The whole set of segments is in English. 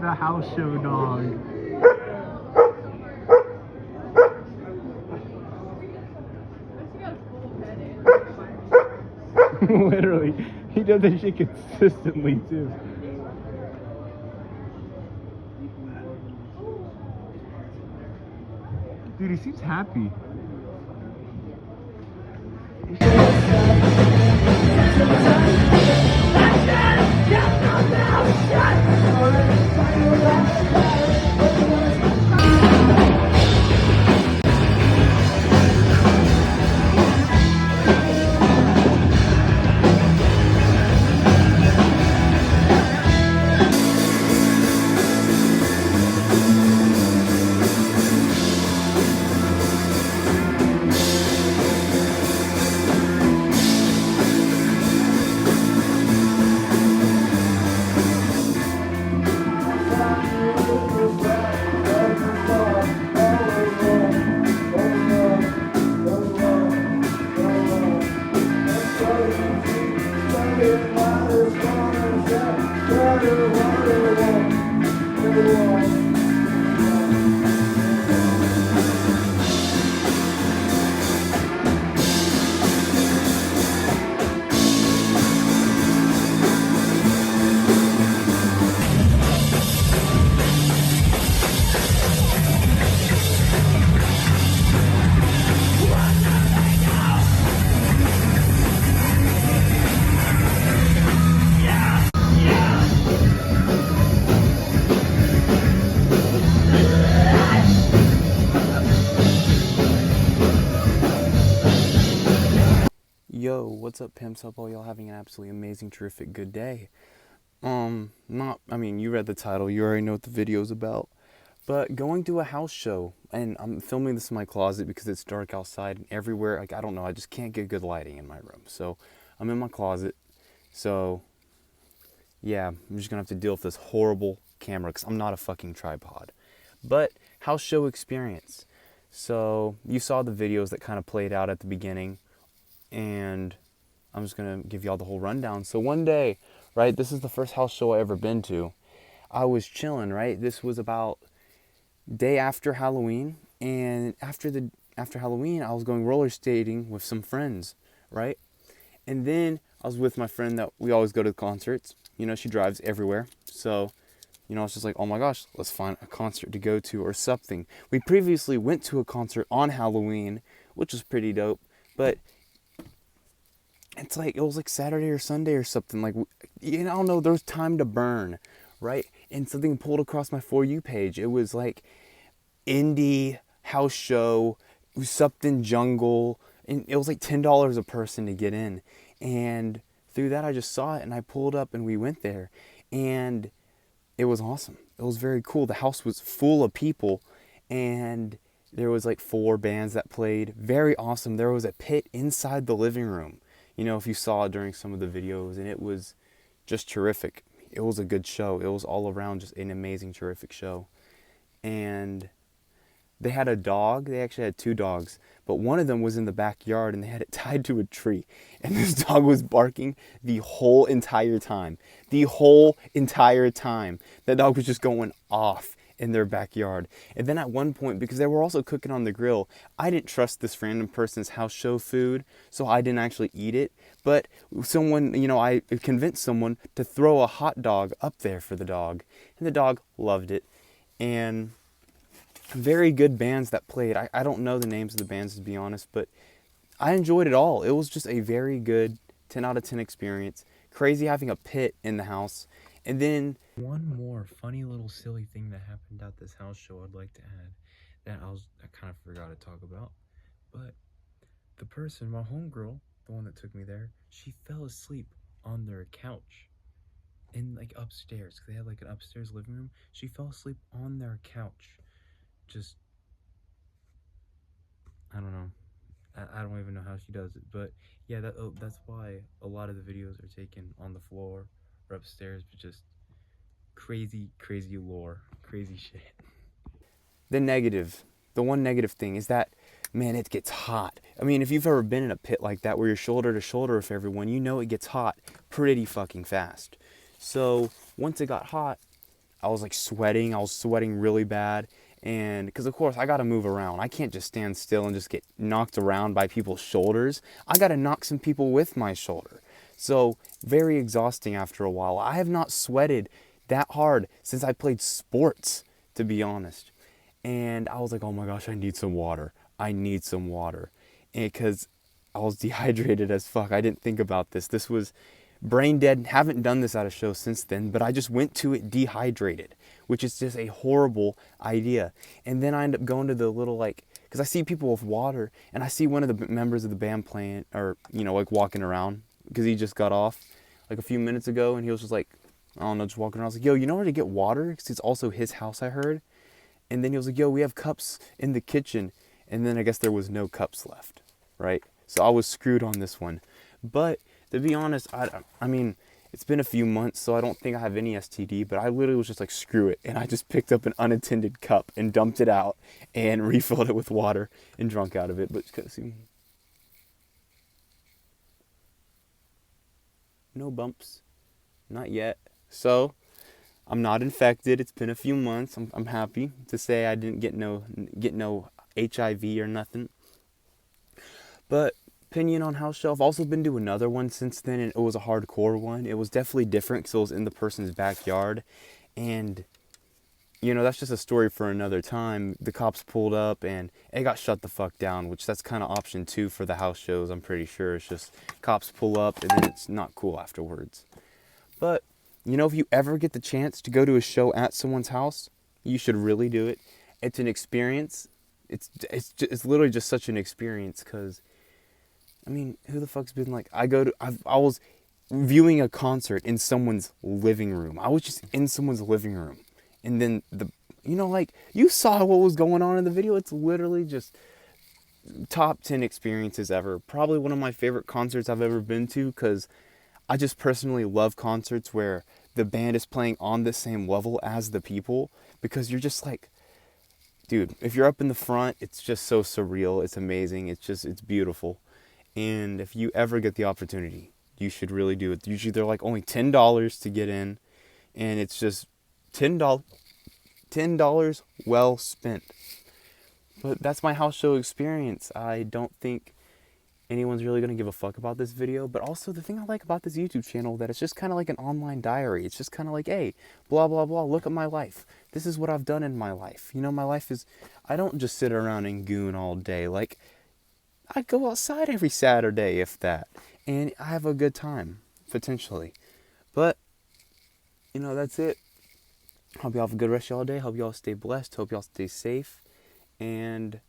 the house show dog. Literally, he does that shit consistently too. Dude, he seems happy. Yo, what's up, pimps? Hope all y'all having an absolutely amazing, terrific, good day. You read the title, you already know what the video's about. But going to a house show, and I'm filming this in my closet because it's dark outside and everywhere. Like, I don't know, I just can't get good lighting in my room. So, I'm in my closet. So, yeah, I'm just gonna have to deal with this horrible camera because I'm not a fucking tripod. But, house show experience. So, you saw the videos that kind of played out at the beginning. And I'm just gonna give y'all the whole rundown. So one day, right, this is the first house show I ever been to. I was chilling, right? This was about day after Halloween, and after Halloween, I was going roller skating with some friends, right? And then I was with my friend that we always go to the concerts. You know, she drives everywhere. So, you know, it's just like, oh my gosh, let's find a concert to go to or something. We previously went to a concert on Halloween, which was pretty dope, but it's like, it was like Saturday or Sunday or something. Like, you know, I don't know, there was time to burn, right? And something pulled across my For You page. It was like indie house show, something jungle, and it was like $10 a person to get in. And through that, I just saw it and I pulled up and we went there. And it was awesome. It was very cool. The house was full of people and there was like 4 bands that played. Very awesome. There was a pit inside the living room. You know, if you saw it during some of the videos, and it was just terrific. It was a good show. It was all around just an amazing, terrific show. And they had a dog. They actually had 2 dogs, but one of them was in the backyard and they had it tied to a tree. And this dog was barking the whole entire time. The whole entire time. That dog was just going off in their backyard. And then at one point, because they were also cooking on the grill, I didn't trust this random person's house show food, so I didn't actually eat it. But someone, you know, I convinced someone to throw a hot dog up there for the dog, and the dog loved it. And very good bands that played. I don't know the names of the bands, to be honest, but I enjoyed it all. It was just a very good 10 out of 10 experience. Crazy having a pit in the house. And then one more funny little silly thing that happened at this house show I'd like to add that I kind of forgot to talk about. But the person, my homegirl, the one that took me there, she fell asleep on their couch in like upstairs, because they had like an upstairs living room. She fell asleep on their couch. Just, I don't know. I don't even know how she does it, but yeah, that's why a lot of the videos are taken on the floor or upstairs, but just crazy lore, crazy shit. The one negative thing is that, man, it gets hot. I mean, if you've ever been in a pit like that where you're shoulder to shoulder with everyone, you know it gets hot pretty fucking fast. So once it got hot, I was like sweating. I was sweating really bad. And because, of course, I got to move around. I can't just stand still and just get knocked around by people's shoulders. I got to knock some people with my shoulder. So, very exhausting after a while. I have not sweated that hard since I played sports, to be honest. And I was like, oh my gosh, I need some water. I need some water. And because I was dehydrated as fuck. I didn't think about this. This was brain dead. Haven't done this at a show since then, but I just went to it dehydrated, which is just a horrible idea. And then I end up going to the little, like, because I see people with water, and I see one of the members of the band playing, or, you know, like walking around, because he just got off like a few minutes ago, and he was just like, I don't know, just walking around. I was like, yo, you know where to get water? Because it's also his house, I heard. And then he was like, yo, we have cups in the kitchen. And then I guess there was no cups left, right? So I was screwed on this one. But to be honest, I mean, it's been a few months, so I don't think I have any STD, but I literally was just like, screw it. And I just picked up an unattended cup and dumped it out and refilled it with water and drunk out of it. But see, no bumps, not yet. So I'm not infected. It's been a few months. I'm happy to say I didn't get no HIV or nothing. But opinion on house show, I've also been to another one since then, and it was a hardcore one. It was definitely different because it was in the person's backyard, and you know, that's just a story for another time. The cops pulled up and it got shut the fuck down, which that's kind of option 2 for the house shows, I'm pretty sure. It's just cops pull up and then it's not cool afterwards. But you know, if you ever get the chance to go to a show at someone's house, you should really do it. It's an experience. It's literally just such an experience, because I mean, who the fuck's been like, I was viewing a concert in someone's living room. I was just in someone's living room. And then you know, like, you saw what was going on in the video. It's literally just top 10 experiences ever. Probably one of my favorite concerts I've ever been to, because I just personally love concerts where the band is playing on the same level as the people, because you're just like, dude, if you're up in the front, it's just so surreal. It's amazing. It's beautiful. And if you ever get the opportunity, you should really do it. Usually they're like only $10 to get in, and it's just $10 well spent. But that's my house show experience. I don't think anyone's really going to give a fuck about this video. But also, the thing I like about this YouTube channel, that it's just kind of like an online diary. It's just kind of like, hey, blah, blah, blah, look at my life. This is what I've done in my life. You know, my life is, I don't just sit around and goon all day. Like, I go outside every Saturday, if that. And I have a good time, potentially. But, you know, that's it. Hope y'all have a good rest of y'all day. Hope y'all stay blessed. Hope y'all stay safe. And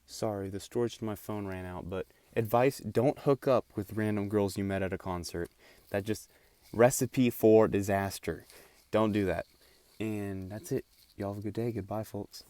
sorry, the storage to my phone ran out, but advice, don't hook up with random girls you met at a concert. That just, recipe for disaster. Don't do that. And that's it. Y'all have a good day. Goodbye, folks.